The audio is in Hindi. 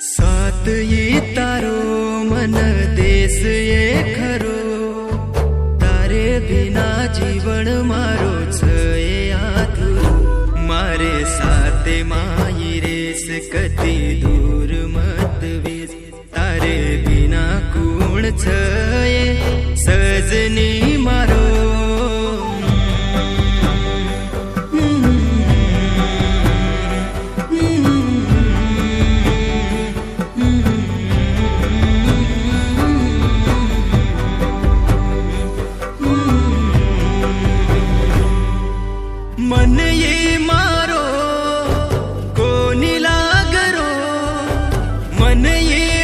साथ ये तारो मन देश ये खरो तारे बिना जीवन मारो छे आधुरो मारे साथे माई रेस कति दूर मत वीस तारे बिना कूण छे सजनी मारो मन ये मारो कोनी लागरो मन ये